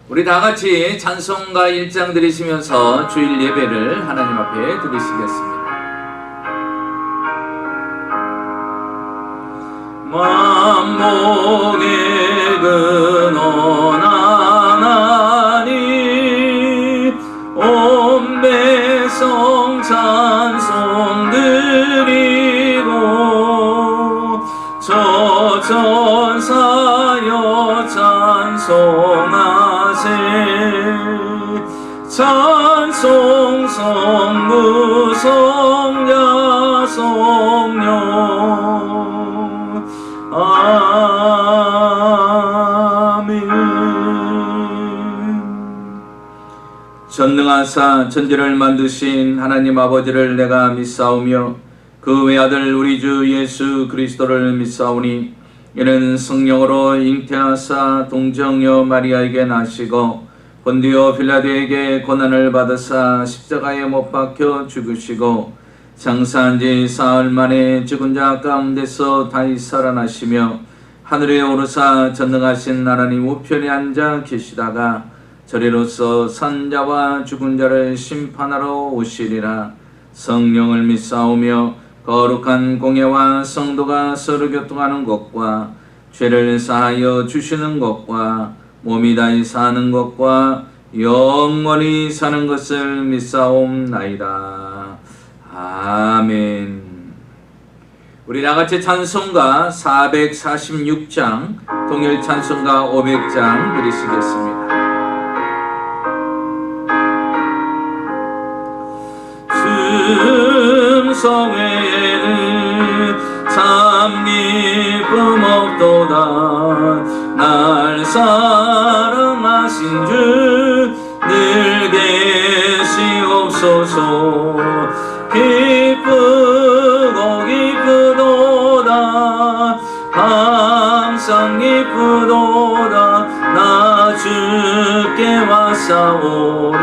우리 다 같이 찬송가 1장 드리시면서 주일 예배를 하나님 앞에 드리시겠습니다. 만복의 근원한 하나님 온 백성 찬송 드리고 저 전사여 찬송하세 찬송 성부 성자 성령 아멘. 전능하사 천지를 만드신 하나님 아버지를 내가 믿사오며 그 외아들 우리 주 예수 그리스도를 믿사오니 이는 성령으로 잉태하사 동정녀 마리아에게 나시고 본디오 빌라도에게 고난을 받으사 십자가에 못 박혀 죽으시고 장사한 지 사흘 만에 죽은 자 가운데서 다시 살아나시며 하늘에 오르사 전능하신 하나님 우편에 앉아 계시다가 저리로서 산 자와 죽은 자를 심판하러 오시리라. 성령을 믿사오며 거룩한 공예와 성도가 서로 교통하는 것과 죄를 사하여 주시는 것과 몸이 다시 사는 것과 영원히 사는 것을 믿사옵나이다. 아멘. 우리 다같이 찬송가 446장 동일 찬송가 500장 드리시겠습니다. 성회에는 참 기쁨 없도다. 날 사랑하신 주 늘 계시옵소서. 기쁘고 기쁘도다. 항상 기쁘도다. 나 주께 왔사오니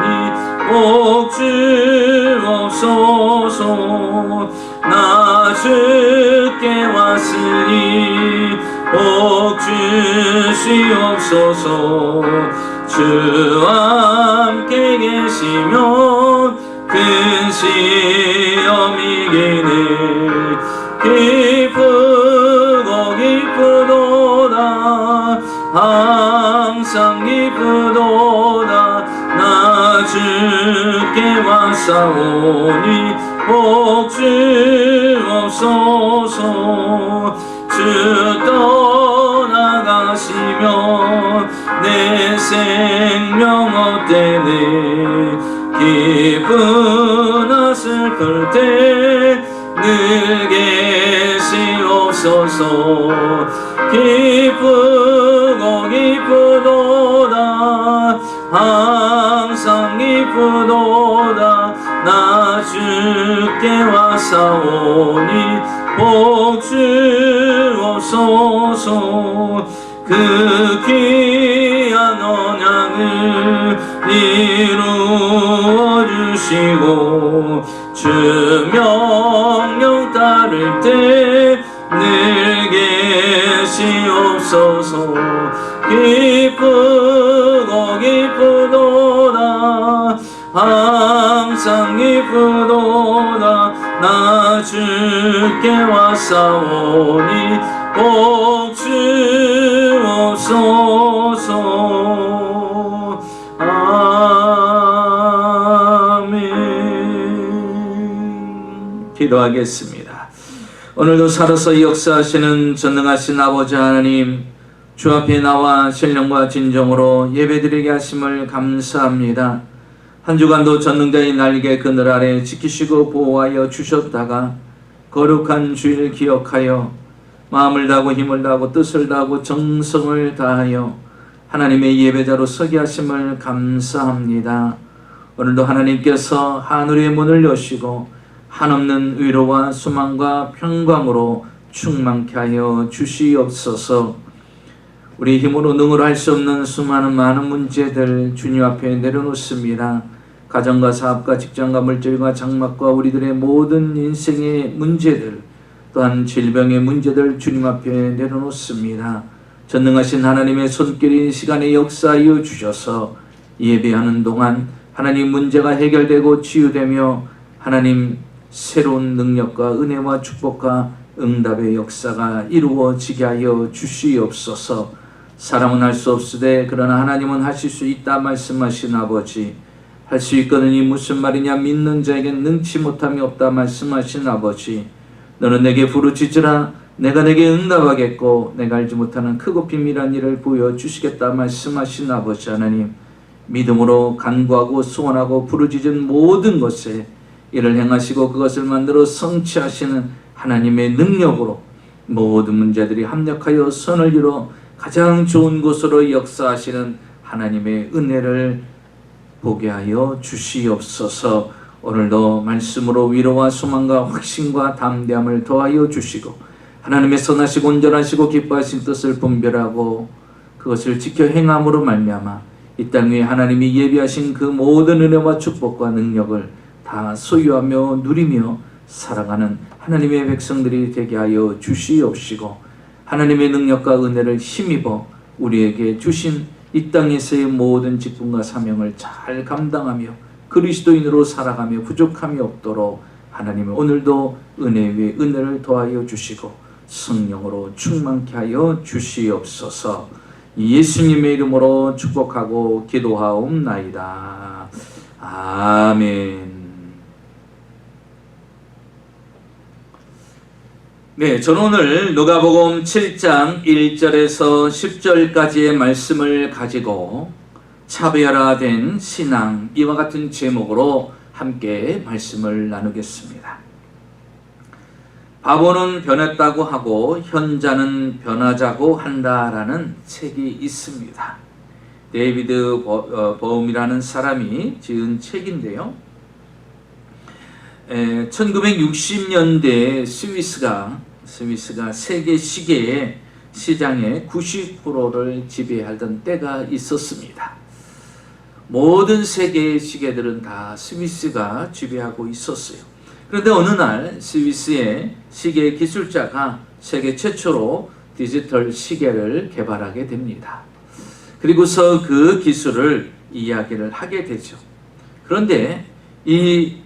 복 주옵소서. 나 주께 왔으니 복 주시옵소서. 주와 함께 계시면 큰 시험이 이기네. 기쁘고 기쁘도다. 항상 기쁘도다. 나 주께 왔사오니 복 주옵소서. 주 떠나가시면 내 생명 헛되네. 기쁘나 슬플 때 늘 계시옵소서. 기쁘고 기쁘도다. 항상 기쁘도다. 나 주께 왔사오니 복 주옵소서. 그 귀한 언약을 이루어 주시고 주 명령 따를 때 늘 계시옵소서. 기쁘고 기쁘도다. 항상 기쁘도다. 나 주께 왔사오니 복 주옵소서. 아멘. 기도하겠습니다. 오늘도 살아서 역사하시는 전능하신 아버지 하나님, 주 앞에 나와 신령과 진정으로 예배드리게 하심을 감사합니다. 한 주간도 전능자의 날개 그늘 아래 지키시고 보호하여 주셨다가 거룩한 주일 기억하여 마음을 다하고 힘을 다하고 뜻을 다하고 정성을 다하여 하나님의 예배자로 서게 하심을 감사합니다. 오늘도 하나님께서 하늘의 문을 여시고 한없는 위로와 소망과 평강으로 충만케 하여 주시옵소서. 우리 힘으로 능으로 할 수 없는 수많은 많은 문제들 주님 앞에 내려놓습니다. 가정과 사업과 직장과 물질과 장막과 우리들의 모든 인생의 문제들, 또한 질병의 문제들 주님 앞에 내려놓습니다. 전능하신 하나님의 손길이 시간에 역사하여 주셔서 예배하는 동안 하나님 문제가 해결되고 치유되며 하나님 새로운 능력과 은혜와 축복과 응답의 역사가 이루어지게 하여 주시옵소서. 사람은 할 수 없으되 그러나 하나님은 하실 수 있다 말씀하신 아버지, 할 수 있거든이 무슨 말이냐, 믿는 자에겐 능치 못함이 없다 말씀하신 아버지, 너는 내게 부르짖으라 내가 내게 응답하겠고 내가 알지 못하는 크고 비밀한 일을 보여주시겠다 말씀하신 아버지 하나님, 믿음으로 간구하고 소원하고 부르짖은 모든 것에 이를 행하시고 그것을 만들어 성취하시는 하나님의 능력으로 모든 문제들이 합력하여 선을 이루어 가장 좋은 곳으로 역사하시는 하나님의 은혜를 보게 하여 주시옵소서. 오늘도 말씀으로 위로와 소망과 확신과 담대함을 더하여 주시고 하나님의 선하시고 온전하시고 기뻐하신 뜻을 분별하고 그것을 지켜 행함으로 말미암아 이 땅 위에 하나님이 예비하신 그 모든 은혜와 축복과 능력을 다 소유하며 누리며 살아가는 하나님의 백성들이 되게 하여 주시옵시고 하나님의 능력과 은혜를 힘입어 우리에게 주신 이 땅에서의 모든 직분과 사명을 잘 감당하며 그리스도인으로 살아가며 부족함이 없도록 하나님은 오늘도 은혜 위에 은혜를 더하여 주시고 성령으로 충만케 하여 주시옵소서. 예수님의 이름으로 축복하고 기도하옵나이다. 아멘. 네, 저는 오늘 누가복음 7장 1절에서 10절까지의 말씀을 가지고 차별화된 신앙, 이와 같은 제목으로 함께 말씀을 나누겠습니다. 바보는 변했다고 하고 현자는 변하자고 한다라는 책이 있습니다. 데이비드 버움이라는 사람이 지은 책인데요. 1960년대에 스위스가 세계 시계의 시장의 90%를 지배하던 때가 있었습니다. 모든 세계의 시계들은 다 스위스가 지배하고 있었어요. 그런데 어느 날 스위스의 시계 기술자가 세계 최초로 디지털 시계를 개발하게 됩니다. 그리고서 그 기술을 이야기를 하게 되죠. 그런데 이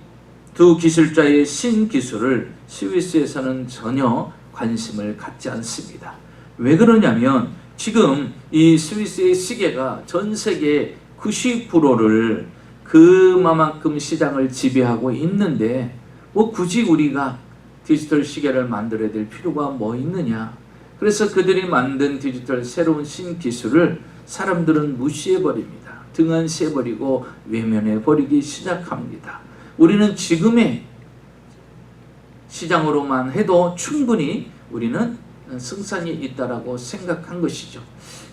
두 기술자의 신기술을 스위스에서는 전혀 관심을 갖지 않습니다. 왜 그러냐면 지금 이 스위스의 시계가 전 세계 90%를 그만큼 시장을 지배하고 있는데 뭐 굳이 우리가 디지털 시계를 만들어야 될 필요가 뭐 있느냐. 그래서 그들이 만든 디지털 새로운 신기술을 사람들은 무시해버립니다. 등한시해버리고 외면해버리기 시작합니다. 우리는 지금의 시장으로만 해도 충분히 우리는 승산이 있다라고 생각한 것이죠.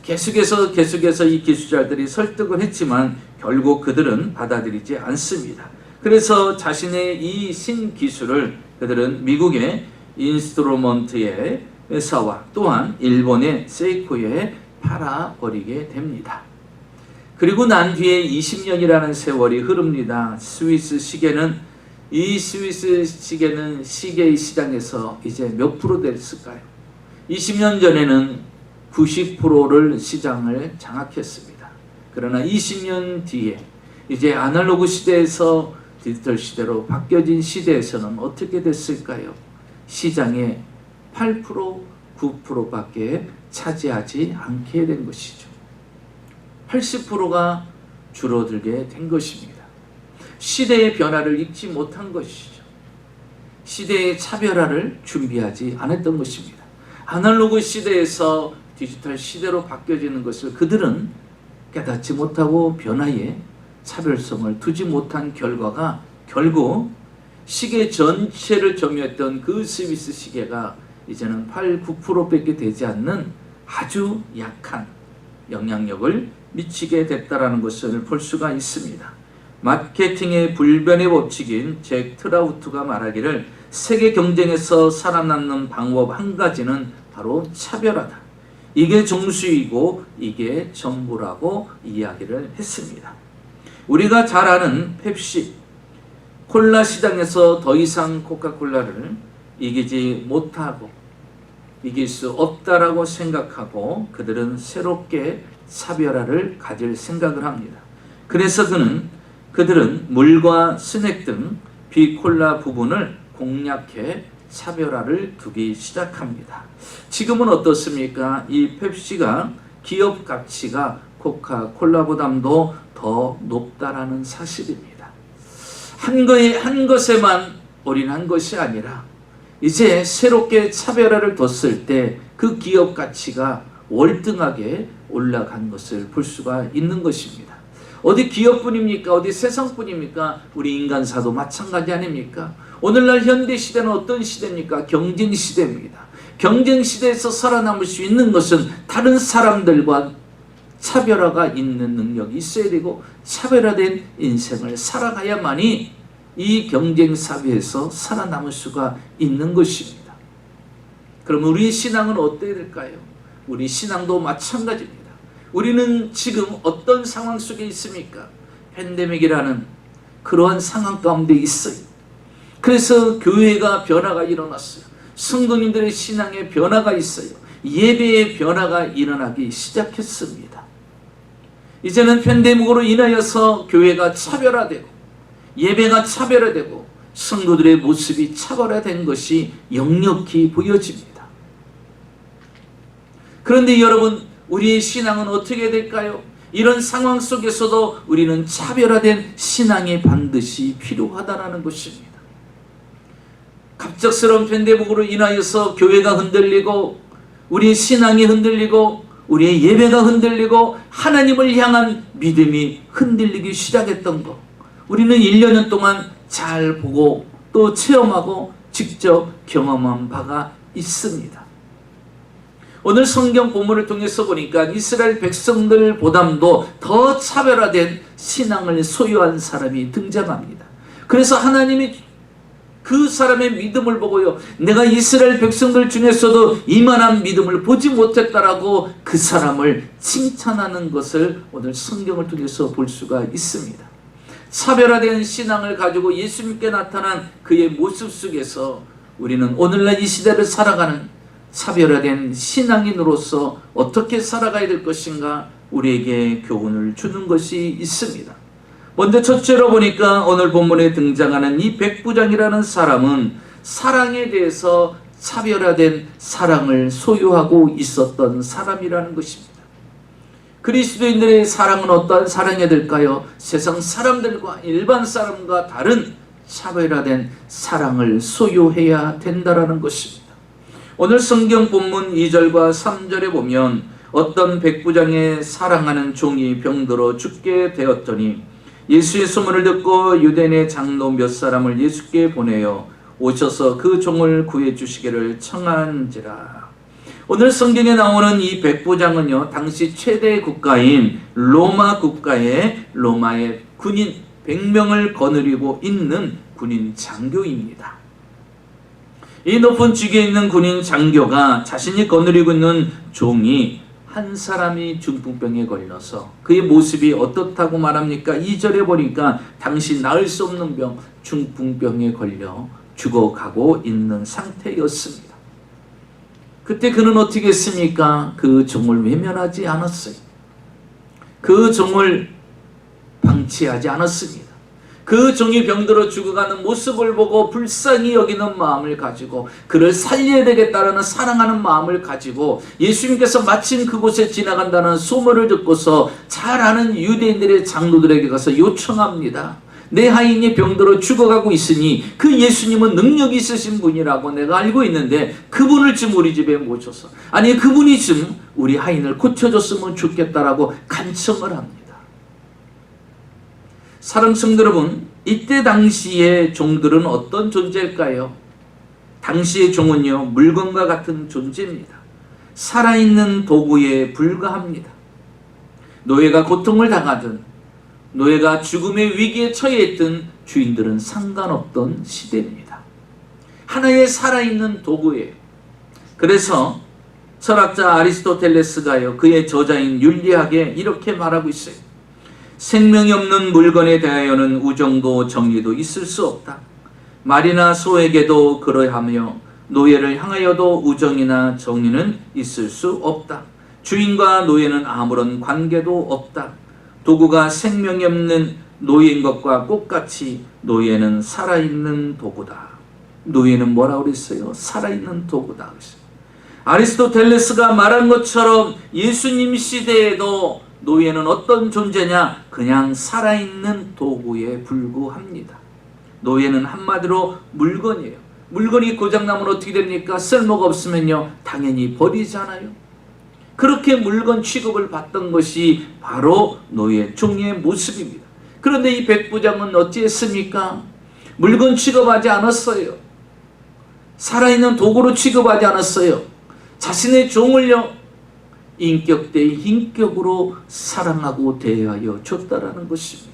계속해서 이 기술자들이 설득을 했지만 결국 그들은 받아들이지 않습니다. 그래서 자신의 이 신기술을 그들은 미국의 인스트루먼트의 회사와 또한 일본의 세이코에 팔아버리게 됩니다. 그리고 난 뒤에 20년이라는 세월이 흐릅니다. 스위스 시계는 시계의 시장에서 이제 몇 프로 됐을까요? 20년 전에는 90%를 시장을 장악했습니다. 그러나 20년 뒤에 이제 아날로그 시대에서 디지털 시대로 바뀌어진 시대에서는 어떻게 됐을까요? 시장의 8%, 9%밖에 차지하지 않게 된 것이죠. 80%가 줄어들게 된 것입니다. 시대의 변화를 읽지 못한 것이죠. 시대의 차별화를 준비하지 않았던 것입니다. 아날로그 시대에서 디지털 시대로 바뀌어지는 것을 그들은 깨닫지 못하고 변화에 차별성을 두지 못한 결과가 결국 시계 전체를 점유했던 그 스위스 시계가 이제는 8, 9%밖에 되지 않는 아주 약한 영향력을 미치게 됐다라는 것을 볼 수가 있습니다. 마케팅의 불변의 법칙인 잭 트라우트가 말하기를 세계 경쟁에서 살아남는 방법 한 가지는 바로 차별화다. 이게 정수이고 이게 전부라고 이야기를 했습니다. 우리가 잘 아는 펩시, 콜라 시장에서 더 이상 코카콜라를 이기지 못하고 이길 수 없다라고 생각하고 그들은 새롭게 차별화를 가질 생각을 합니다. 그래서 그들은 물과 스낵 등 비콜라 부분을 공략해 차별화를 두기 시작합니다. 지금은 어떻습니까? 이 펩시가 기업 가치가 코카콜라보다도 더 높다라는 사실입니다. 한 것에만 올인한 것이 아니라 이제 새롭게 차별화를 뒀을 때 그 기업 가치가 월등하게 올라간 것을 볼 수가 있는 것입니다. 어디 기업뿐입니까? 어디 세상뿐입니까? 우리 인간사도 마찬가지 아닙니까? 오늘날 현대시대는 어떤 시대입니까? 경쟁시대입니다. 경쟁시대에서 살아남을 수 있는 것은 다른 사람들과 차별화가 있는 능력이 있어야 되고 차별화된 인생을 살아가야만이 이 경쟁 사회에서 살아남을 수가 있는 것입니다. 그럼 우리 신앙은 어때야 될까요? 우리 신앙도 마찬가지입니다. 우리는 지금 어떤 상황 속에 있습니까? 팬데믹이라는 그러한 상황 가운데 있어요. 그래서 교회가 변화가 일어났어요. 성도님들의 신앙에 변화가 있어요. 예배의 변화가 일어나기 시작했습니다. 이제는 팬데믹으로 인하여서 교회가 차별화되고 예배가 차별화되고 성도들의 모습이 차별화된 것이 역력히 보여집니다. 그런데 여러분, 우리의 신앙은 어떻게 될까요? 이런 상황 속에서도 우리는 차별화된 신앙이 반드시 필요하다는 것입니다. 갑작스러운 팬데믹으로 인하여서 교회가 흔들리고 우리의 신앙이 흔들리고 우리의 예배가 흔들리고 하나님을 향한 믿음이 흔들리기 시작했던 것, 우리는 1년 동안 잘 보고 또 체험하고 직접 경험한 바가 있습니다. 오늘 성경 본문을 통해서 보니까 이스라엘 백성들보다도 더 차별화된 신앙을 소유한 사람이 등장합니다. 그래서 하나님이 그 사람의 믿음을 보고요, 내가 이스라엘 백성들 중에서도 이만한 믿음을 보지 못했다라고 그 사람을 칭찬하는 것을 오늘 성경을 통해서 볼 수가 있습니다. 차별화된 신앙을 가지고 예수님께 나타난 그의 모습 속에서 우리는 오늘날 이 시대를 살아가는 차별화된 신앙인으로서 어떻게 살아가야 될 것인가 우리에게 교훈을 주는 것이 있습니다. 먼저 첫째로 보니까 오늘 본문에 등장하는 이 백부장이라는 사람은 사랑에 대해서 차별화된 사랑을 소유하고 있었던 사람이라는 것입니다. 그리스도인들의 사랑은 어떠한 사랑이 될까요? 세상 사람들과 일반 사람과 다른 차별화된 사랑을 소유해야 된다는 것입니다. 오늘 성경 본문 2절과 3절에 보면 어떤 백부장의 사랑하는 종이 병들어 죽게 되었더니 예수의 소문을 듣고 유대인의 장로 몇 사람을 예수께 보내어 오셔서 그 종을 구해 주시기를 청한지라. 오늘 성경에 나오는 이 백부장은요, 당시 최대 국가인 로마의 군인 100명을 거느리고 있는 군인 장교입니다. 이 높은 직위에 있는 군인 장교가 자신이 거느리고 있는 종이 한 사람이 중풍병에 걸려서 그의 모습이 어떻다고 말합니까? 2절에 보니까 당시 나을 수 없는 병, 중풍병에 걸려 죽어가고 있는 상태였습니다. 그때 그는 어떻게 했습니까? 그 종을 외면하지 않았어요. 그 종을 방치하지 않았습니다. 그 종이 병들어 죽어가는 모습을 보고 불쌍히 여기는 마음을 가지고 그를 살려야 되겠다라는 사랑하는 마음을 가지고 예수님께서 마침 그곳에 지나간다는 소문을 듣고서 잘 아는 유대인들의 장로들에게 가서 요청합니다. 내 하인이 병들어 죽어가고 있으니 그 예수님은 능력이 있으신 분이라고 내가 알고 있는데 그분을 좀 우리 집에 모셔서, 아니 그분이 좀 우리 하인을 고쳐줬으면 좋겠다라고 간청을 합니다. 사랑하는 성도 여러분, 이때 당시의 종들은 어떤 존재일까요? 당시의 종은요, 물건과 같은 존재입니다. 살아있는 도구에 불과합니다. 노예가 고통을 당하든 노예가 죽음의 위기에 처해 있던 주인들은 상관없던 시대입니다. 하나의 살아있는 도구예요. 그래서 철학자 아리스토텔레스가요, 그의 저자인 윤리학에 이렇게 말하고 있어요. 생명이 없는 물건에 대하여는 우정도 정의도 있을 수 없다. 말이나 소에게도 그러하며 노예를 향하여도 우정이나 정의는 있을 수 없다. 주인과 노예는 아무런 관계도 없다. 도구가 생명이 없는 노예인 것과 똑같이 노예는 살아있는 도구다. 노예는 뭐라고 그랬어요? 살아있는 도구다. 아리스토텔레스가 말한 것처럼 예수님 시대에도 노예는 어떤 존재냐? 그냥 살아있는 도구에 불과합니다. 노예는 한마디로 물건이에요. 물건이 고장나면 어떻게 됩니까? 쓸모가 없으면요, 당연히 버리잖아요. 그렇게 물건 취급을 받던 것이 바로 노예, 종의 모습입니다. 그런데 이 백부장은 어찌했습니까? 물건 취급하지 않았어요. 살아있는 도구로 취급하지 않았어요. 자신의 종을요, 인격 대 인격으로 사랑하고 대하여 줬다라는 것입니다.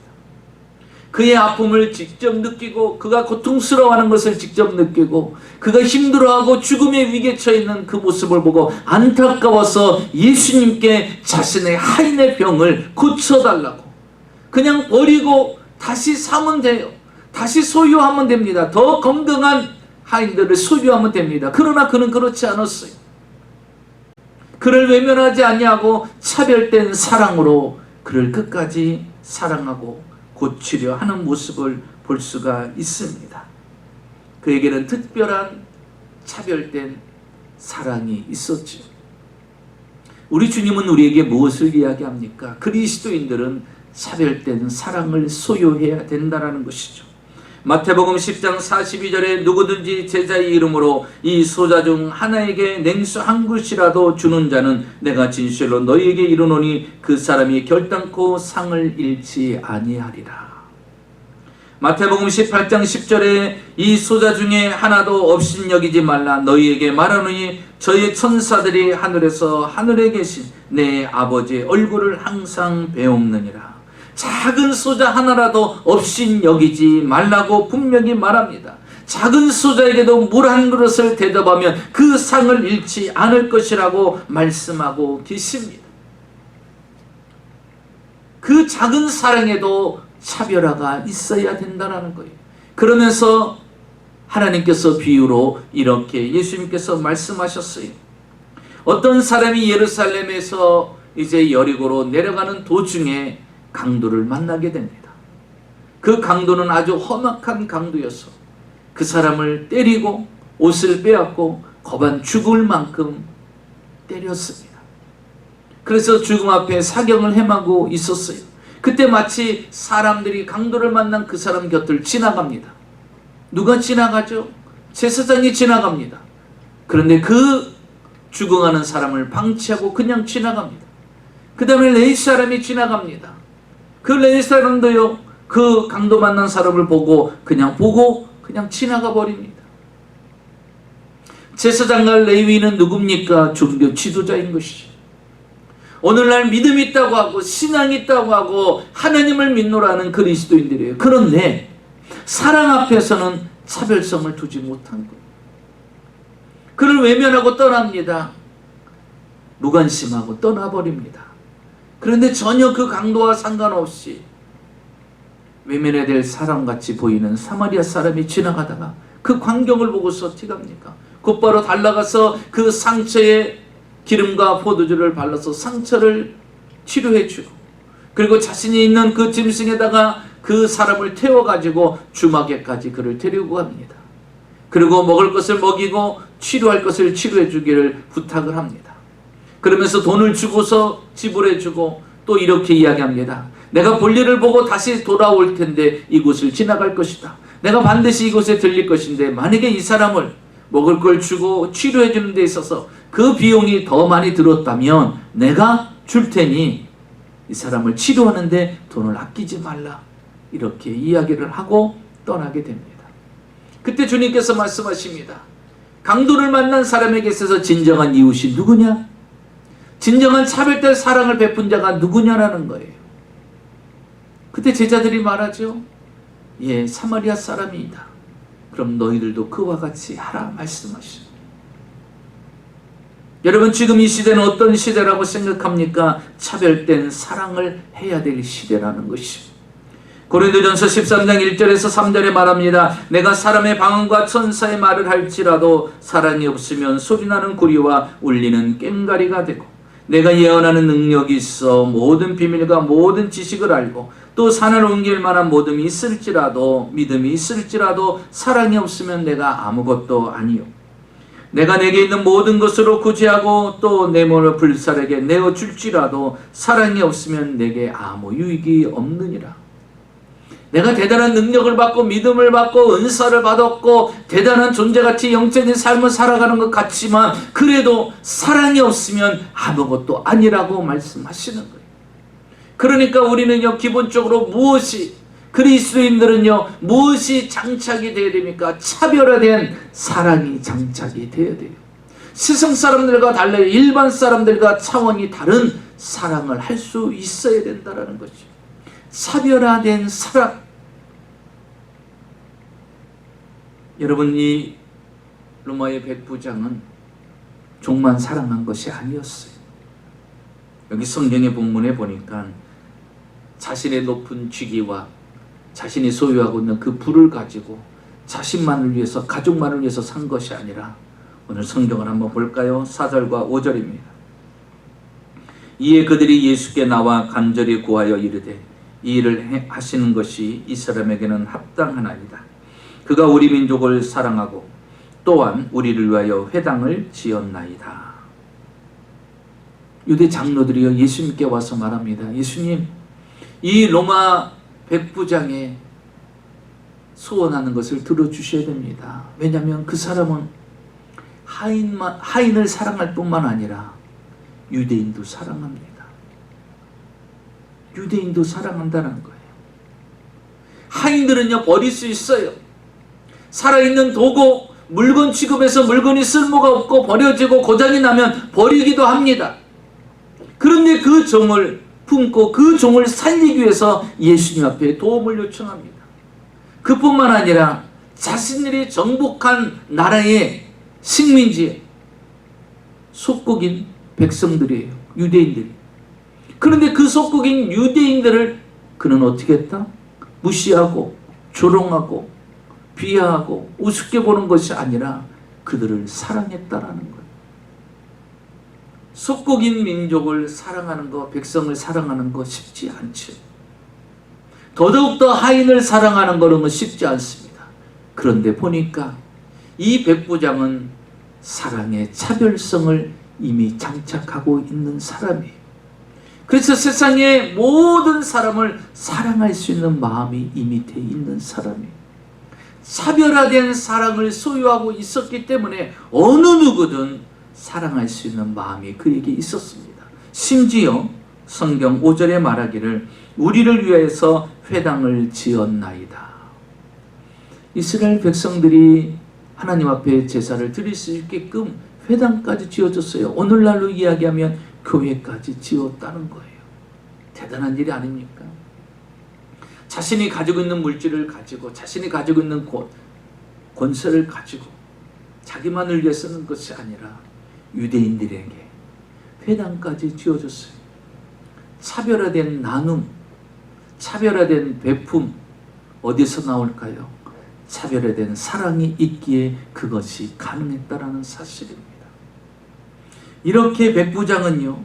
그의 아픔을 직접 느끼고, 그가 고통스러워하는 것을 직접 느끼고, 그가 힘들어하고 죽음의 위기에 처해있는 그 모습을 보고 안타까워서 예수님께 자신의 하인의 병을 고쳐달라고, 그냥 버리고 다시 사면 돼요. 다시 소유하면 됩니다. 더 건강한 하인들을 소유하면 됩니다. 그러나 그는 그렇지 않았어요. 그를 외면하지 아니하고 차별된 사랑으로 그를 끝까지 사랑하고 고치려 하는 모습을 볼 수가 있습니다. 그에게는 특별한 차별된 사랑이 있었죠. 우리 주님은 우리에게 무엇을 이야기합니까? 그리스도인들은 차별된 사랑을 소유해야 된다는 것이죠. 마태복음 10장 42절에 누구든지 제자의 이름으로 이 소자 중 하나에게 냉수 한 그릇이라도 주는 자는 내가 진실로 너희에게 이르노니 그 사람이 결단코 상을 잃지 아니하리라. 마태복음 18장 10절에 이 소자 중에 하나도 업신여기지 말라. 너희에게 말하노니 저의 천사들이 하늘에서 하늘에 계신 내 아버지의 얼굴을 항상 배옵느니라. 작은 소자 하나라도 업신여기지 말라고 분명히 말합니다. 작은 소자에게도 물 한 그릇을 대접하면 그 상을 잃지 않을 것이라고 말씀하고 계십니다. 그 작은 사랑에도 차별화가 있어야 된다는 거예요. 그러면서 하나님께서 비유로 이렇게 예수님께서 말씀하셨어요. 어떤 사람이 예루살렘에서 이제 여리고로 내려가는 도중에 강도를 만나게 됩니다. 그 강도는 아주 험악한 강도여서 그 사람을 때리고 옷을 빼앗고 거반 죽을 만큼 때렸습니다. 그래서 죽음 앞에 사경을 행하고 있었어요. 그때 마치 사람들이 강도를 만난 그 사람 곁을 지나갑니다. 누가 지나가죠? 제사장이 지나갑니다. 그런데 그 죽어가는 사람을 방치하고 그냥 지나갑니다. 그 다음에 레위 사람이 지나갑니다. 그 레위 사람도요, 그 강도 만난 사람을 보고 그냥 지나가 버립니다. 제사장과 레위인은 누굽니까? 종교 지도자인 것이죠. 오늘날 믿음이 있다고 하고 신앙이 있다고 하고 하나님을 믿노라는 그리스도인들이에요. 그런데 사랑 앞에서는 차별성을 두지 못한 거예요. 그를 외면하고 떠납니다. 무관심하고 떠나버립니다. 그런데 전혀 그 강도와 상관없이 외면해야 될 사람같이 보이는 사마리아 사람이 지나가다가 그 광경을 보고서 어떻게 합니까? 곧바로 달려가서 그 상처에 기름과 포도주를 발라서 상처를 치료해주고, 그리고 자신이 있는 그 짐승에다가 그 사람을 태워가지고 주막에까지 그를 데리고 갑니다. 그리고 먹을 것을 먹이고 치료할 것을 치료해 주기를 부탁을 합니다. 그러면서 돈을 주고서 지불해 주고 또 이렇게 이야기합니다. 내가 볼일을 보고 다시 돌아올 텐데 이곳을 지나갈 것이다. 내가 반드시 이곳에 들릴 것인데 만약에 이 사람을 먹을 걸 주고 치료해 주는 데 있어서 그 비용이 더 많이 들었다면 내가 줄 테니 이 사람을 치료하는데 돈을 아끼지 말라. 이렇게 이야기를 하고 떠나게 됩니다. 그때 주님께서 말씀하십니다. 강도를 만난 사람에게 있어서 진정한 이웃이 누구냐? 진정한 차별된 사랑을 베푼 자가 누구냐라는 거예요. 그때 제자들이 말하죠. 예, 사마리아 사람이다. 그럼 너희들도 그와 같이 하라 말씀하시죠. 여러분, 지금 이 시대는 어떤 시대라고 생각합니까? 차별된 사랑을 해야 될 시대라는 것이죠. 고린도전서 13장 1절에서 3절에 말합니다. 내가 사람의 방언과 천사의 말을 할지라도 사랑이 없으면 소리나는 구리와 울리는 꽹과리가 되고, 내가 예언하는 능력이 있어 모든 비밀과 모든 지식을 알고 또 산을 옮길 만한 믿음이 있을지라도 사랑이 없으면 내가 아무것도 아니요. 내가 내게 있는 모든 것으로 구제하고 또 내 몸을 불살에게 내어줄지라도 사랑이 없으면 내게 아무 유익이 없느니라. 내가 대단한 능력을 받고 믿음을 받고 은사를 받았고 대단한 존재같이 영적인 삶을 살아가는 것 같지만 그래도 사랑이 없으면 아무것도 아니라고 말씀하시는 거예요. 그러니까 우리는요, 기본적으로 그리스도인들은요, 무엇이 장착이 되어야 됩니까? 차별화된 사랑이 장착이 되어야 돼요. 세상 사람들과 달라요. 일반 사람들과 차원이 다른 사랑을 할 수 있어야 된다는 거죠. 차별화된 사랑. 여러분, 이 로마의 백부장은 종만 사랑한 것이 아니었어요. 여기 성경의 본문에 보니까 자신의 높은 직위와 자신이 소유하고 있는 그 부를 가지고 자신만을 위해서, 가족만을 위해서 산 것이 아니라, 오늘 성경을 한번 볼까요? 4절과 5절입니다. 이에 그들이 예수께 나와 간절히 구하여 이르되 이 일을 하시는 것이 이 사람에게는 합당하나이다. 그가 우리 민족을 사랑하고 또한 우리를 위하여 회당을 지었나이다. 유대 장로들이요, 예수님께 와서 말합니다. 예수님, 이 로마 백부장의 소원하는 것을 들어주셔야 됩니다. 왜냐하면 그 사람은 하인을 사랑할 뿐만 아니라 유대인도 사랑합니다. 유대인도 사랑한다는 거예요. 하인들은요, 버릴 수 있어요. 살아있는 도구, 물건 취급해서 물건이 쓸모가 없고 버려지고 고장이 나면 버리기도 합니다. 그런데 그 종을 품고 그 종을 살리기 위해서 예수님 앞에 도움을 요청합니다. 그뿐만 아니라 자신들이 정복한 나라의 식민지에 속국인 백성들이에요. 유대인들이. 그런데 그 속국인 유대인들을 그는 어떻게 했다? 무시하고 조롱하고 비하하고 우습게 보는 것이 아니라 그들을 사랑했다라는 거예요. 속국인 민족을 사랑하는 것, 백성을 사랑하는 것 쉽지 않죠. 더더욱더 하인을 사랑하는 것은 쉽지 않습니다. 그런데 보니까 이 백부장은 사랑의 차별성을 이미 장착하고 있는 사람이에요. 그래서 세상의 모든 사람을 사랑할 수 있는 마음이 이미 돼 있는 사람이에요. 차별화된 사랑을 소유하고 있었기 때문에 어느 누구든 사랑할 수 있는 마음이 그에게 있었습니다. 심지어 성경 5절에 말하기를 우리를 위해서 회당을 지었나이다. 이스라엘 백성들이 하나님 앞에 제사를 드릴 수 있게끔 회당까지 지어줬어요. 오늘날로 이야기하면 교회까지 지었다는 거예요. 대단한 일이 아닙니까? 자신이 가지고 있는 물질을 가지고 자신이 가지고 있는 권세를 가지고 자기만을 위해 쓰는 것이 아니라 유대인들에게 회당까지 지어줬어요. 차별화된 나눔, 차별화된 베품 어디서 나올까요? 차별화된 사랑이 있기에 그것이 가능했다라는 사실입니다. 이렇게 백부장은요,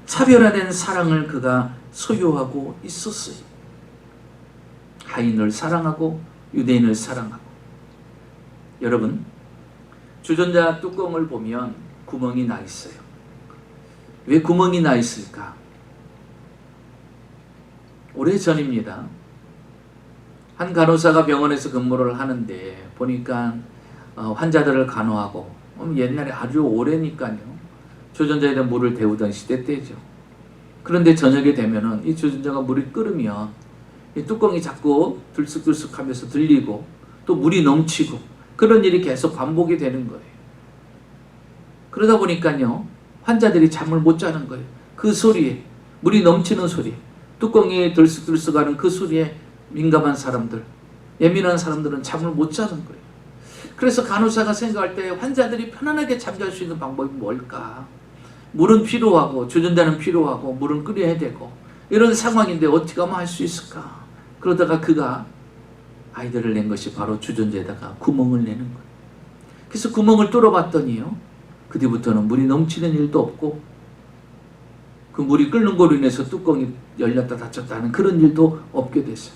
차별화된 사랑을 그가 소유하고 있었어요. 하인을 사랑하고 유대인을 사랑하고. 여러분, 주전자 뚜껑을 보면 구멍이 나 있어요. 왜 구멍이 나 있을까? 오래전입니다. 한 간호사가 병원에서 근무를 하는데 보니까 환자들을 간호하고, 옛날에 아주 오래니까요, 주전자에다 물을 데우던 시대 때죠. 그런데 저녁에 되면은 이 주전자가 물이 끓으면 이 뚜껑이 자꾸 들쑥들쑥 하면서 들리고 또 물이 넘치고 그런 일이 계속 반복이 되는 거예요. 그러다 보니까요, 환자들이 잠을 못 자는 거예요. 그 소리에, 물이 넘치는 소리, 뚜껑이 들쑥들쑥 하는 그 소리에 민감한 사람들, 예민한 사람들은 잠을 못 자는 거예요. 그래서 간호사가 생각할 때 환자들이 편안하게 잠잘 수 있는 방법이 뭘까? 물은 필요하고 주전자는 필요하고 물은 끓여야 되고 이런 상황인데 어떻게 하면 할 수 있을까? 그러다가 그가 아이디어를 낸 것이 바로 주전자에다가 구멍을 내는 거예요. 그래서 구멍을 뚫어봤더니요, 그 뒤부터는 물이 넘치는 일도 없고 그 물이 끓는 거로 인해서 뚜껑이 열렸다 닫혔다 하는 그런 일도 없게 됐어요.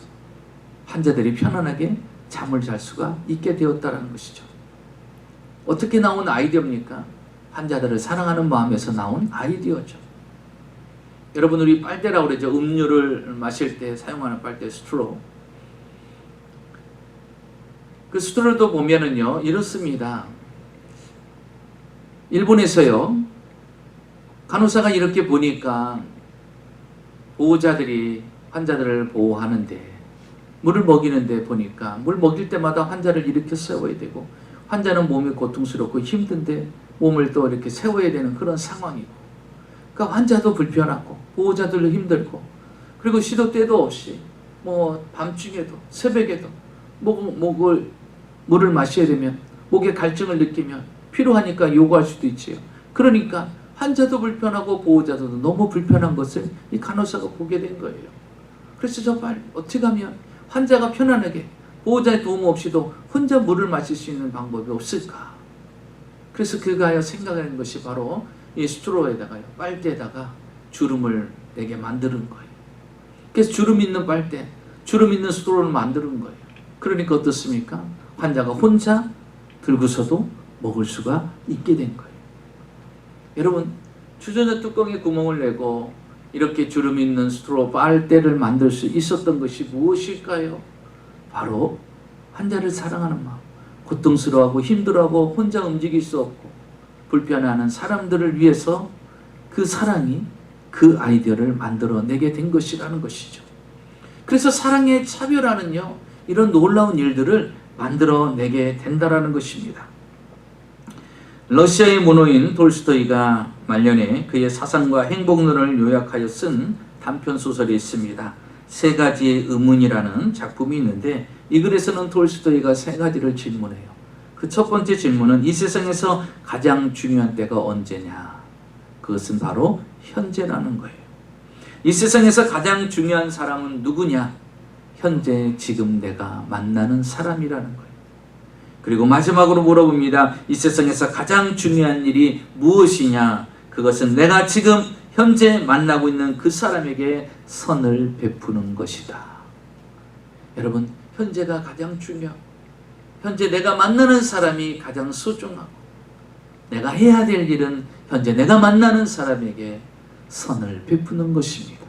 환자들이 편안하게 잠을 잘 수가 있게 되었다는 것이죠. 어떻게 나온 아이디어입니까? 환자들을 사랑하는 마음에서 나온 아이디어죠. 여러분, 우리 빨대라고 그러죠. 음료를 마실 때 사용하는 빨대, 스트로. 그 스트로도 보면은요, 이렇습니다. 일본에서요, 간호사가 이렇게 보니까 보호자들이 환자들을 보호하는데, 물을 먹이는데 보니까 물 먹일 때마다 환자를 이렇게 세워야 되고, 환자는 몸이 고통스럽고 힘든데 몸을 또 이렇게 세워야 되는 그런 상황이고, 그러니까 환자도 불편하고 보호자들도 힘들고, 그리고 시도 때도 없이 뭐 밤중에도 새벽에도 물을 마셔야 되면 목에 갈증을 느끼면 필요하니까 요구할 수도 있지요. 그러니까 환자도 불편하고 보호자도 너무 불편한 것을 이 간호사가 보게 된 거예요. 그래서 정말 어떻게 하면 환자가 편안하게 보호자의 도움 없이도 혼자 물을 마실 수 있는 방법이 없을까? 그래서 그가 생각하는 것이 바로 이 스트로에다가요, 빨대에다가 주름을 내게 만드는 거예요. 그래서 주름 있는 빨대, 주름 있는 스트로를 만드는 거예요. 그러니까 어떻습니까? 환자가 혼자 들고서도 먹을 수가 있게 된 거예요. 여러분, 주전자 뚜껑에 구멍을 내고 이렇게 주름 있는 스트로 빨대를 만들 수 있었던 것이 무엇일까요? 바로 환자를 사랑하는 마음, 고통스러워하고 힘들어하고 혼자 움직일 수 없고 불편해하는 사람들을 위해서 그 사랑이 그 아이디어를 만들어내게 된 것이라는 것이죠. 그래서 사랑의 차별화는요, 이런 놀라운 일들을 만들어내게 된다라는 것입니다. 러시아의 문호인 톨스토이가 말년에 그의 사상과 행복론을 요약하여 쓴 단편소설이 있습니다. 세 가지의 의문이라는 작품이 있는데, 이 글에서는 톨스토이가 세 가지를 질문해요. 그 첫 번째 질문은 이 세상에서 가장 중요한 때가 언제냐? 그것은 바로 현재라는 거예요. 이 세상에서 가장 중요한 사람은 누구냐? 현재 지금 내가 만나는 사람이라는 거예요. 그리고 마지막으로 물어봅니다. 이 세상에서 가장 중요한 일이 무엇이냐? 그것은 내가 지금 현재 만나고 있는 그 사람에게 선을 베푸는 것이다. 여러분, 현재가 가장 중요하고 현재 내가 만나는 사람이 가장 소중하고, 내가 해야 될 일은 현재 내가 만나는 사람에게 선을 베푸는 것입니다.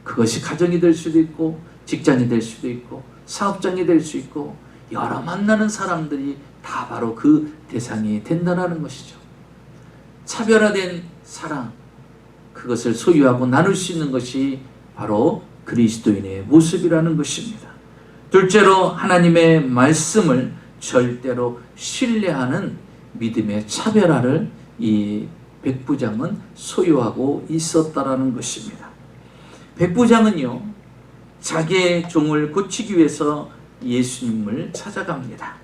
그것이 가정이 될 수도 있고 직장이 될 수도 있고 사업장이 될 수 있고 여러 만나는 사람들이 다 바로 그 대상이 된다는 것이죠. 차별화된 사랑, 그것을 소유하고 나눌 수 있는 것이 바로 그리스도인의 모습이라는 것입니다. 둘째로, 하나님의 말씀을 절대로 신뢰하는 믿음의 차별화를 이 백부장은 소유하고 있었다라는 것입니다. 백부장은요, 자기의 종을 고치기 위해서 예수님을 찾아갑니다.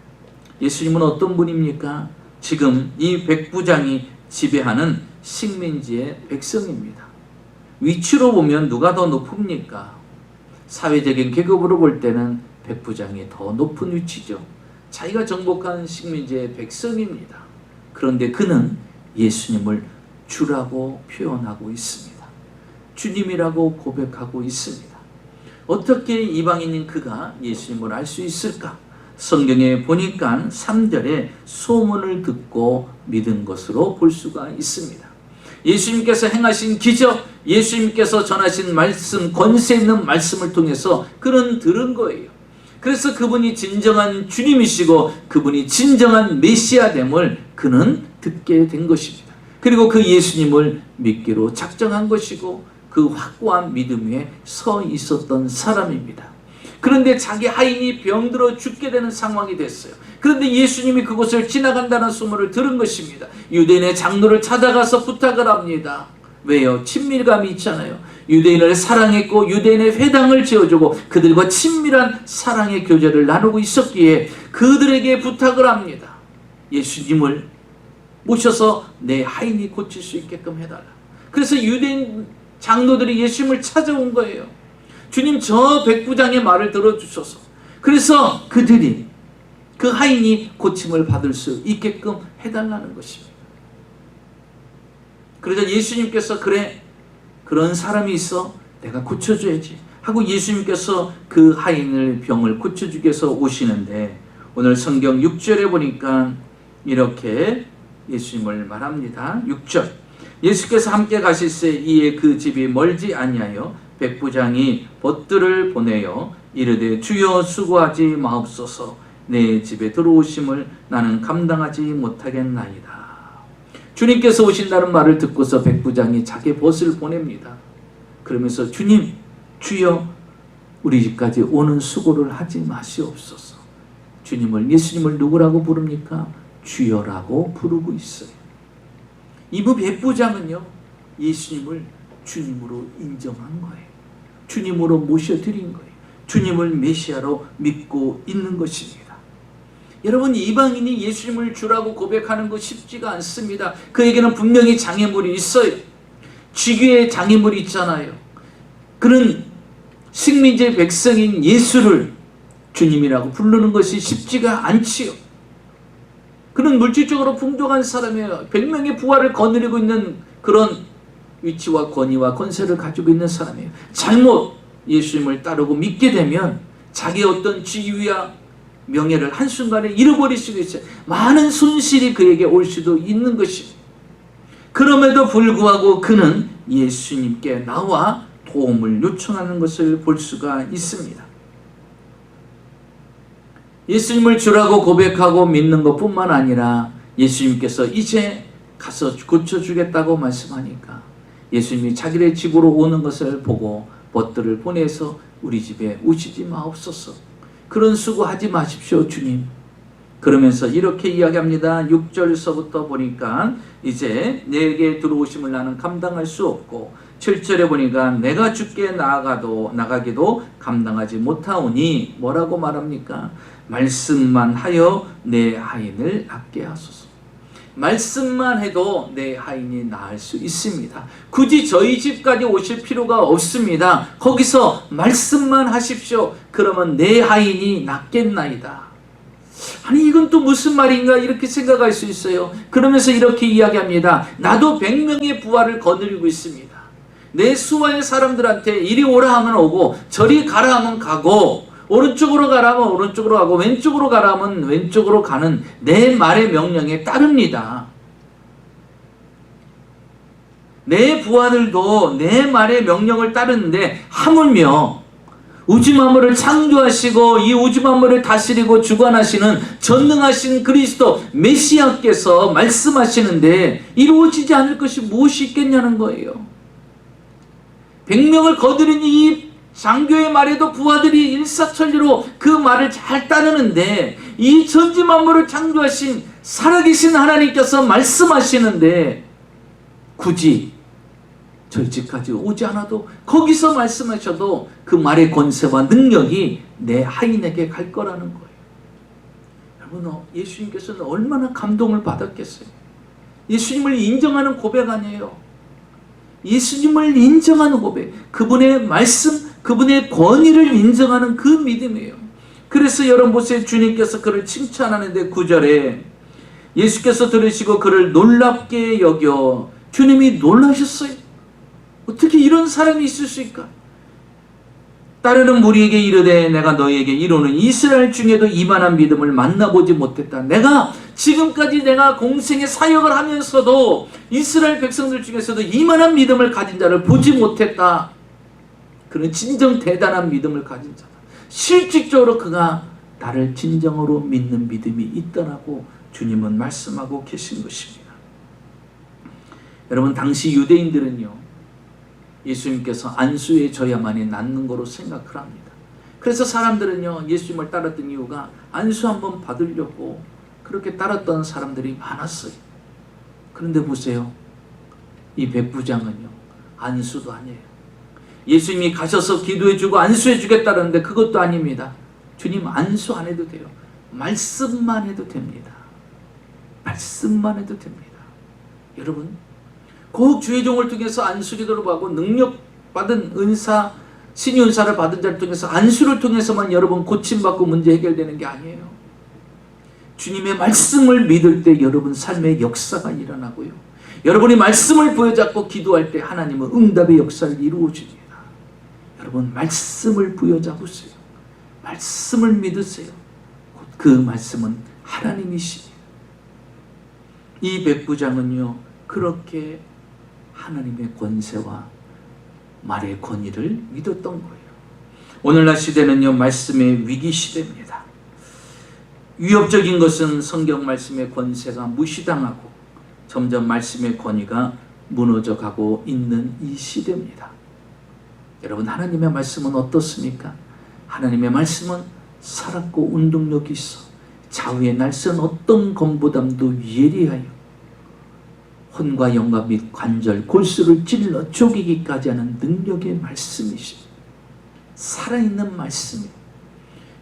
예수님은 어떤 분입니까? 지금 이 백부장이 지배하는 식민지의 백성입니다. 위치로 보면 누가 더 높습니까? 사회적인 계급으로 볼 때는 백부장이 더 높은 위치죠. 자기가 정복한 식민지의 백성입니다. 그런데 그는 예수님을 주라고 표현하고 있습니다. 주님이라고 고백하고 있습니다. 어떻게 이방인인 그가 예수님을 알 수 있을까? 성경에 보니까 3절에 소문을 듣고 믿은 것으로 볼 수가 있습니다. 예수님께서 행하신 기적, 예수님께서 전하신 말씀, 권세 있는 말씀을 통해서 그는 들은 거예요. 그래서 그분이 진정한 주님이시고 그분이 진정한 메시아됨을 그는 듣게 된 것입니다. 그리고 그 예수님을 믿기로 작정한 것이고 그 확고한 믿음 위에 서 있었던 사람입니다. 그런데 자기 하인이 병들어 죽게 되는 상황이 됐어요. 그런데 예수님이 그곳을 지나간다는 소문을 들은 것입니다. 유대인의 장로를 찾아가서 부탁을 합니다. 왜요? 친밀감이 있잖아요. 유대인을 사랑했고 유대인의 회당을 지어주고 그들과 친밀한 사랑의 교제를 나누고 있었기에 그들에게 부탁을 합니다. 예수님을 모셔서 내 하인이 고칠 수 있게끔 해달라. 그래서 유대인 장로들이 예수님을 찾아온 거예요. 주님 저 백부장의 말을 들어주셔서 그래서 그들이 그 하인이 고침을 받을 수 있게끔 해달라는 것입니다. 그러자 예수님께서 그래 그런 사람이 있어 내가 고쳐줘야지 하고 예수님께서 그 하인을 병을 고쳐주기 위해서 오시는데 오늘 성경 6절에 보니까 이렇게 예수님을 말합니다. 6절 예수께서 함께 가실새 이에 그 집이 멀지 아니하여 백부장이 벗들을 보내어 이르되 주여 수고하지 마옵소서 내 집에 들어오심을 나는 감당하지 못하겠나이다. 주님께서 오신다는 말을 듣고서 백부장이 자기 벗을 보냅니다. 그러면서 주님 주여 우리 집까지 오는 수고를 하지 마시옵소서. 주님을 예수님을 누구라고 부릅니까? 주여라고 부르고 있어요. 이부 백부장은요 예수님을 주님으로 인정한 거예요. 주님으로 모셔드린 거예요. 주님을 메시아로 믿고 있는 것입니다. 여러분 이방인이 예수님을 주라고 고백하는 거 쉽지가 않습니다. 그에게는 분명히 장애물이 있어요. 쥐괴의 장애물이 있잖아요. 그런 식민지 백성인 예수를 주님이라고 부르는 것이 쉽지가 않지요. 그는 물질적으로 풍족한 사람이에요. 100명의 부하를 거느리고 있는 그런 위치와 권위와 권세를 가지고 있는 사람이에요. 잘못 예수님을 따르고 믿게 되면 자기의 어떤 지위와 명예를 한순간에 잃어버릴 수도 있어요. 많은 손실이 그에게 올 수도 있는 것입니다. 그럼에도 불구하고 그는 예수님께 나와 도움을 요청하는 것을 볼 수가 있습니다. 예수님을 주라고 고백하고 믿는 것뿐만 아니라 예수님께서 이제 가서 고쳐주겠다고 말씀하니까 예수님이 자기네 집으로 오는 것을 보고 벗들을 보내서 우리 집에 오시지 마옵소서. 그런 수고하지 마십시오 주님. 그러면서 이렇게 이야기합니다. 6절서부터 보니까 이제 내게 들어오심을 나는 감당할 수 없고 7절에 보니까 내가 주께 나가기도 감당하지 못하오니 뭐라고 말합니까? 말씀만 하여 내 하인을 낫게 하소서. 말씀만 해도 내 하인이 나을 수 있습니다. 굳이 저희 집까지 오실 필요가 없습니다. 거기서 말씀만 하십시오. 그러면 내 하인이 낫겠나이다. 아니 이건 또 무슨 말인가 이렇게 생각할 수 있어요. 그러면서 이렇게 이야기합니다. 나도 100명의 부하를 거느리고 있습니다. 내 수많은 사람들한테 이리 오라 하면 오고 저리 가라 하면 가고 오른쪽으로 가라 하면 오른쪽으로 가고 왼쪽으로 가라 하면 왼쪽으로 가는 내 말의 명령에 따릅니다. 내 부하들도 내 말의 명령을 따르는데 하물며 우주 만물을 창조하시고 이 우주 만물을 다스리고 주관하시는 전능하신 그리스도 메시아께서 말씀하시는데 이루어지지 않을 것이 무엇이 있겠냐는 거예요. 100명을 거두는 이 장교의 말에도 부하들이 일사천리로 그 말을 잘 따르는데 이 천지 만물을 창조하신 살아계신 하나님께서 말씀하시는데 굳이 저희 집까지 오지 않아도 거기서 말씀하셔도 그 말의 권세와 능력이 내 하인에게 갈 거라는 거예요. 여러분 예수님께서는 얼마나 감동을 받았겠어요. 예수님을 인정하는 고백 아니에요. 예수님을 인정하는 고백, 그분의 말씀, 그분의 권위를 인정하는 그 믿음이에요. 그래서 여러분 보세요. 주님께서 그를 칭찬하는데 9절에 예수께서 들으시고 그를 놀랍게 여겨 주님이 놀라셨어요. 어떻게 이런 사람이 있을 수 있을까? 따르는 무리에게 이르되 내가 너희에게 이루는 이스라엘 중에도 이만한 믿음을 만나보지 못했다. 내가 지금까지 내가 공생의 사역을 하면서도 이스라엘 백성들 중에서도 이만한 믿음을 가진 자를 보지 못했다. 그는 진정 대단한 믿음을 가진 자다. 실질적으로 그가 나를 진정으로 믿는 믿음이 있다라고 주님은 말씀하고 계신 것입니다. 여러분 당시 유대인들은요 예수님께서 안수해 줘야만이 낫는 거로 생각을 합니다. 그래서 사람들은요 예수님을 따랐던 이유가 안수 한번 받으려고 그렇게 따랐던 사람들이 많았어요. 그런데 보세요. 이 백부장은요 안수도 아니에요. 예수님이 가셔서 기도해 주고 안수해 주겠다는데 그것도 아닙니다. 주님 안수 안 해도 돼요. 말씀만 해도 됩니다. 말씀만 해도 됩니다. 여러분 꼭 주의 종을 통해서 안수기도를 하고 능력받은 은사 신의 은사를 받은 자를 통해서 안수를 통해서만 여러분 고침받고 문제 해결되는 게 아니에요. 주님의 말씀을 믿을 때 여러분 삶의 역사가 일어나고요. 여러분이 말씀을 부여잡고 기도할 때 하나님은 응답의 역사를 이루어 줍니다. 여러분 말씀을 부여잡으세요. 말씀을 믿으세요. 그 말씀은 하나님이십니다. 이 백부장은요 그렇게 하나님의 권세와 말의 권위를 믿었던 거예요. 오늘날 시대는요 말씀의 위기 시대입니다. 위협적인 것은 성경 말씀의 권세가 무시당하고 점점 말씀의 권위가 무너져가고 있는 이 시대입니다. 여러분 하나님의 말씀은 어떻습니까? 하나님의 말씀은 살았고 운동력이 있어 좌우의 날선 어떤 검보담도 예리하여 혼과 영과 및 관절 골수를 찔러 쪼개기까지 하는 능력의 말씀이십니다. 살아있는 말씀이에요.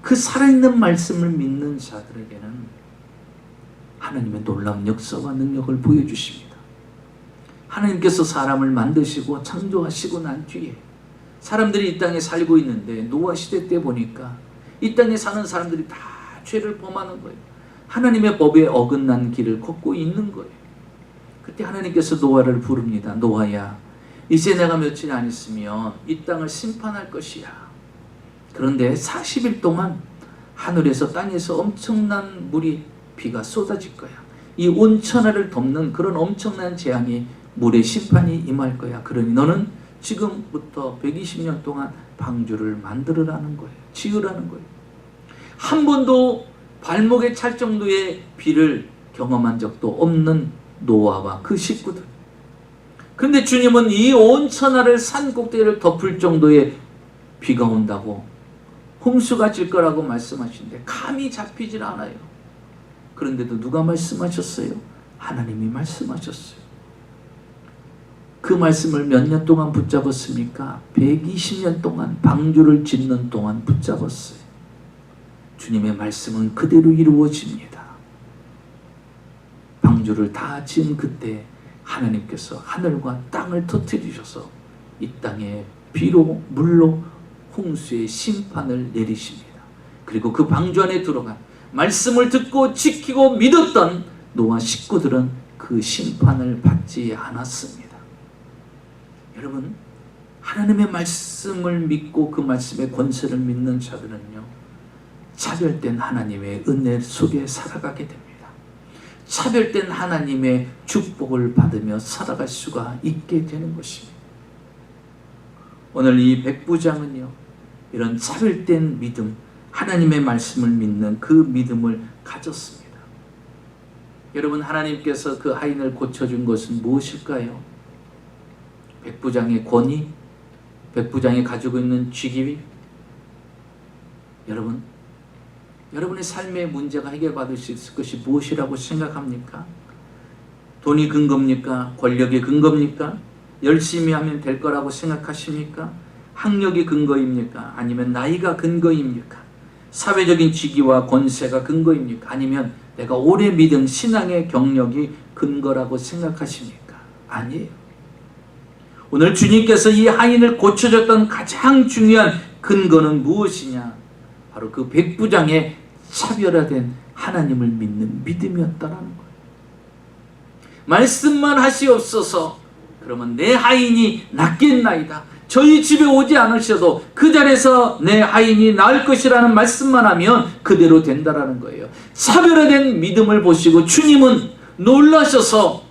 그 살아있는 말씀을 믿는 자들에게는 하나님의 놀라운 역사와 능력을 보여주십니다. 하나님께서 사람을 만드시고 창조하시고 난 뒤에 사람들이 이 땅에 살고 있는데 노아 시대 때 보니까 이 땅에 사는 사람들이 다 죄를 범하는 거예요. 하나님의 법에 어긋난 길을 걷고 있는 거예요. 그때 하나님께서 노아를 부릅니다. 노아야, 이제 내가 며칠 안 있으면 이 땅을 심판할 것이야. 그런데 40일 동안 하늘에서 땅에서 엄청난 물이 비가 쏟아질 거야. 이 온 천하를 덮는 그런 엄청난 재앙이 물의 심판이 임할 거야. 그러니 너는 지금부터 120년 동안 방주를 만들으라는 거예요. 지으라는 거예요. 한 번도 발목에 찰 정도의 비를 경험한 적도 없는 노아와 그 식구들. 그런데 주님은 이 온 천하를 산 꼭대기를 덮을 정도의 비가 온다고 홍수가 질 거라고 말씀하시는데 감이 잡히질 않아요. 그런데도 누가 말씀하셨어요? 하나님이 말씀하셨어요. 그 말씀을 몇 년 동안 붙잡았습니까? 120년 동안 방주를 짓는 동안 붙잡았어요. 주님의 말씀은 그대로 이루어집니다. 방주를 다 지은 그때 하나님께서 하늘과 땅을 터뜨리셔서 이 땅에 비로 물로 홍수의 심판을 내리십니다. 그리고 그 방주 안에 들어간 말씀을 듣고 지키고 믿었던 노아 식구들은 그 심판을 받지 않았습니다. 여러분, 하나님의 말씀을 믿고 그 말씀의 권세를 믿는 자들은요, 차별된 하나님의 은혜 속에 살아가게 됩니다. 차별된 하나님의 축복을 받으며 살아갈 수가 있게 되는 것입니다. 오늘 이 백부장은요, 이런 차별된 믿음, 하나님의 말씀을 믿는 그 믿음을 가졌습니다. 여러분, 하나님께서 그 하인을 고쳐준 것은 무엇일까요? 백부장의 권위, 백부장이 가지고 있는 직위. 여러분, 여러분의 삶의 문제가 해결받을 수 있을 것이 무엇이라고 생각합니까? 돈이 근거입니까? 권력이 근거입니까? 열심히 하면 될 거라고 생각하십니까? 학력이 근거입니까? 아니면 나이가 근거입니까? 사회적인 직위와 권세가 근거입니까? 아니면 내가 오래 믿은 신앙의 경력이 근거라고 생각하십니까? 아니에요. 오늘 주님께서 이 하인을 고쳐줬던 가장 중요한 근거는 무엇이냐? 바로 그 백부장의 차별화된 하나님을 믿는 믿음이었다라는 거예요. 말씀만 하시옵소서. 그러면 내 하인이 낫겠나이다. 저희 집에 오지 않으셔도 그 자리에서 내 하인이 나을 것이라는 말씀만 하면 그대로 된다라는 거예요. 차별화된 믿음을 보시고 주님은 놀라셔서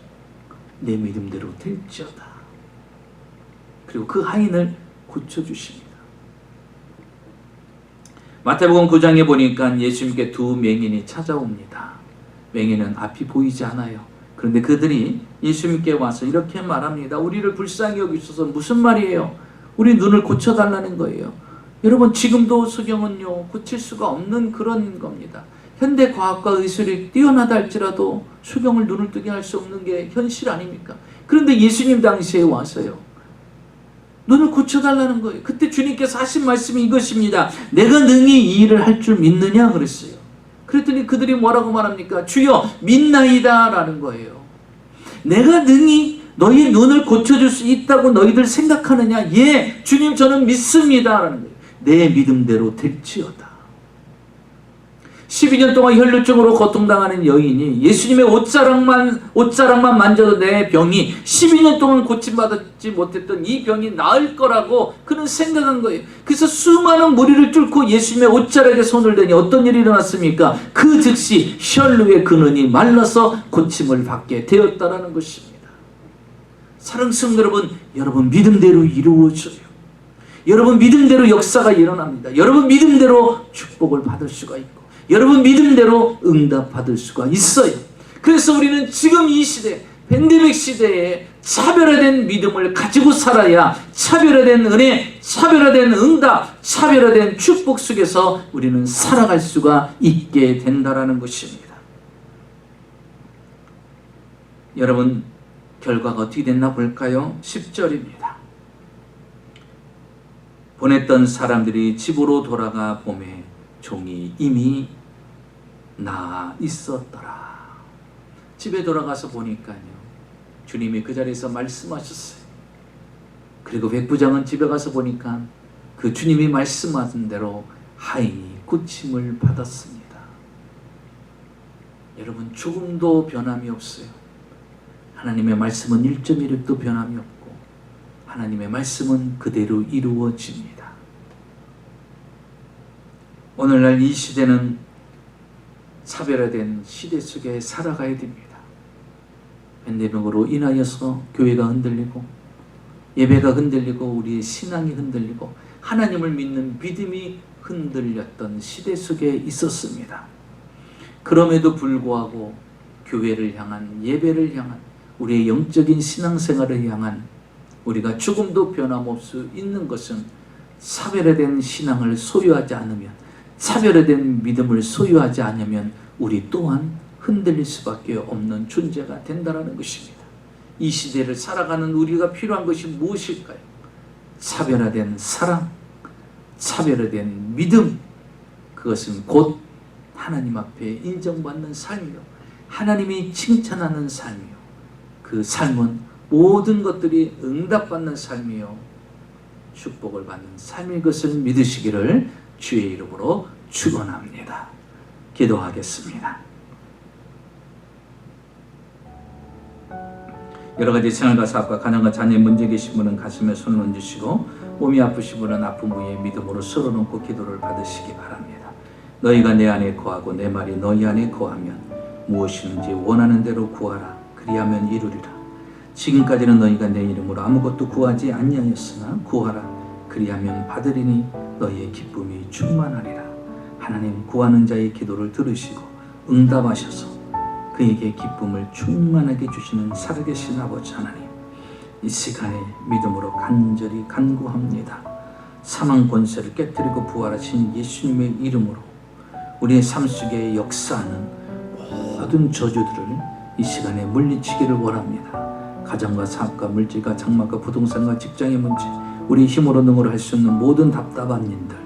내 믿음대로 될지어다. 그리고 그 하인을 고쳐주십니다. 마태복음 9장에 보니까 예수님께 두 맹인이 찾아옵니다. 맹인은 앞이 보이지 않아요. 그런데 그들이 예수님께 와서 이렇게 말합니다. 우리를 불쌍히 여기셔서 무슨 말이에요? 우리 눈을 고쳐달라는 거예요. 여러분, 지금도 수경은요, 고칠 수가 없는 그런 겁니다. 현대 과학과 의술이 뛰어나다 할지라도 수경을 눈을 뜨게 할 수 없는 게 현실 아닙니까? 그런데 예수님 당시에 와서요, 눈을 고쳐달라는 거예요. 그때 주님께서 하신 말씀이 이것입니다. 내가 능히 이 일을 할 줄 믿느냐 그랬어요. 그랬더니 그들이 뭐라고 말합니까? 주여 믿나이다 라는 거예요. 내가 능히 너희 눈을 고쳐줄 수 있다고 너희들 생각하느냐? 예, 주님 저는 믿습니다. 라는 거예요. 내 믿음대로 될지어다. 12년 동안 혈루증으로 고통당하는 여인이 예수님의 옷자락만 만져도 내 병이 12년 동안 고침받지 못했던 이 병이 나을 거라고 그는 생각한 거예요. 그래서 수많은 무리를 뚫고 예수님의 옷자락에 손을 대니 어떤 일이 일어났습니까? 그 즉시 혈루의 근원이 말라서 고침을 받게 되었다라는 것입니다. 사랑하는 성도 여러분 믿음대로 이루어져요. 여러분 믿음대로 역사가 일어납니다. 여러분 믿음대로 축복을 받을 수가 있고 여러분 믿음대로 응답받을 수가 있어요. 그래서 우리는 지금 이 시대, 팬데믹 시대에 차별화된 믿음을 가지고 살아야 차별화된 은혜, 차별화된 응답, 차별화된 축복 속에서 우리는 살아갈 수가 있게 된다는 것입니다. 여러분 결과가 어떻게 됐나 볼까요? 10절입니다. 보냈던 사람들이 집으로 돌아가 보매 종이 이미 나 있었더라. 집에 돌아가서 보니까요, 주님이 그 자리에서 말씀하셨어요. 그리고 백부장은 집에 가서 보니까 그 주님이 말씀하신 대로 하인이 고침을 받았습니다. 여러분 조금도 변함이 없어요. 하나님의 말씀은 1.16도 변함이 없고 하나님의 말씀은 그대로 이루어집니다. 오늘날 이 시대는 차별화된 시대 속에 살아가야 됩니다. 팬데믹으로 인하여서 교회가 흔들리고 예배가 흔들리고 우리의 신앙이 흔들리고 하나님을 믿는 믿음이 흔들렸던 시대 속에 있었습니다. 그럼에도 불구하고 교회를 향한, 예배를 향한, 우리의 영적인 신앙생활을 향한 우리가 조금도 변함없을 수 있는 것은 차별화된 신앙을 소유하지 않으면, 차별화된 믿음을 소유하지 않으면 우리 또한 흔들릴 수밖에 없는 존재가 된다는 것입니다. 이 시대를 살아가는 우리가 필요한 것이 무엇일까요? 차별화된 사랑, 차별화된 믿음, 그것은 곧 하나님 앞에 인정받는 삶이요, 하나님이 칭찬하는 삶이요, 그 삶은 모든 것들이 응답받는 삶이요, 축복을 받는 삶인 것을 믿으시기를 주의 이름으로 축원합니다. 기도하겠습니다. 여러가지 생활과 사업과 가정과 자녀 문제 계신 분은 가슴에 손을 얹으시고, 몸이 아프신 분은 아픈 부위에 믿음으로 쓸어놓고 기도를 받으시기 바랍니다. 너희가 내 안에 거하고 내 말이 너희 안에 거하면 무엇이든지 원하는 대로 구하라. 그리하면 이루리라. 지금까지는 너희가 내 이름으로 아무것도 구하지 아니하였으나 구하라. 그리하면 받으리니 너희의 기쁨이 충만하리라. 하나님, 구하는 자의 기도를 들으시고 응답하셔서 그에게 기쁨을 충만하게 주시는 살아계신 아버지 하나님, 이 시간에 믿음으로 간절히 간구합니다. 사망 권세를 깨뜨리고 부활하신 예수님의 이름으로 우리의 삶 속에 역사하는 모든 저주들을 이 시간에 물리치기를 원합니다. 가정과 사업과 물질과 장막과 부동산과 직장의 문제, 우리 힘으로 능으로 할 수 없는 모든 답답한 일들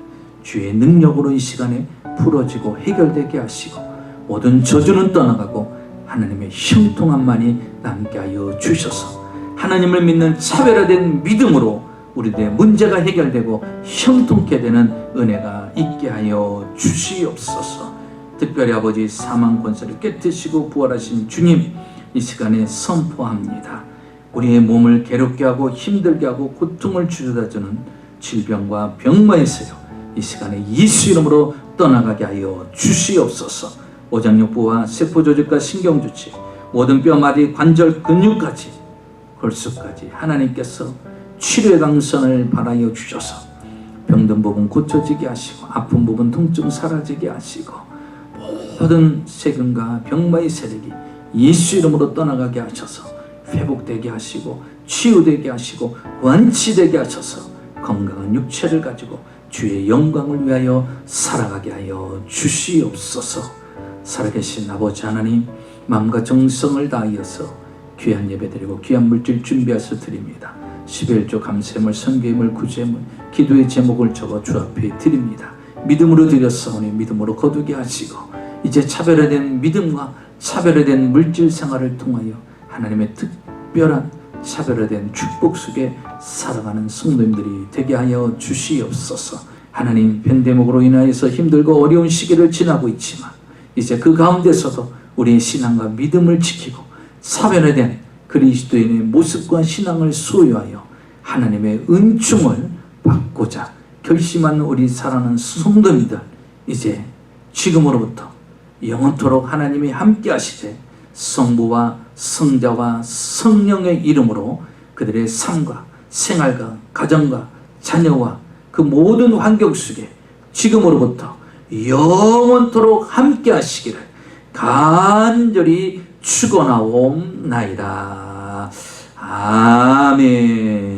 주의 능력으로 이 시간에 풀어지고 해결되게 하시고, 모든 저주는 떠나가고 하나님의 형통함만이 남게 하여 주셔서 하나님을 믿는 차별화된 믿음으로 우리들의 문제가 해결되고 형통케 되는 은혜가 있게 하여 주시옵소서. 특별히 아버지, 사망 권세를 깨뜨리시고 부활하신 주님, 이 시간에 선포합니다. 우리의 몸을 괴롭게 하고 힘들게 하고 고통을 주저다주는 질병과 병마에서요, 이 시간에 예수 이름으로 떠나가게 하여 주시옵소서. 오장육부와 세포조직과 신경주치, 모든 뼈마디 관절 근육까지 골수까지 하나님께서 치료의 강선을 바라여 주셔서 병든 부분 고쳐지게 하시고 아픈 부분 통증 사라지게 하시고 모든 세균과 병마의 세력이 예수 이름으로 떠나가게 하셔서 회복되게 하시고 치유되게 하시고 완치되게 하셔서 건강한 육체를 가지고 주의 영광을 위하여 살아가게 하여 주시옵소서. 살아계신 아버지 하나님, 마음과 정성을 다하여서 귀한 예배드리고 귀한 물질 준비해서 드립니다. 11조 감세물, 선교예물, 구제물, 기도의 제목을 적어 주 앞에 드립니다. 믿음으로 드렸사오니 믿음으로 거두게 하시고, 이제 차별화된 믿음과 차별화된 물질 생활을 통하여 하나님의 특별한 차별화된 축복 속에 살아가는 성도님들이 되게 하여 주시옵소서. 하나님, 팬데믹으로 인하여서 힘들고 어려운 시기를 지나고 있지만 이제 그 가운데서도 우리의 신앙과 믿음을 지키고 차별화된 그리스도인의 모습과 신앙을 소유하여 하나님의 은총을 받고자 결심한 우리 사랑하는 성도님들, 이제 지금으로부터 영원토록 하나님이 함께 하시되 성부와 성자와 성령의 이름으로 그들의 삶과 생활과 가정과 자녀와 그 모든 환경 속에 지금으로부터 영원토록 함께 하시기를 간절히 축원하옵나이다. 아멘.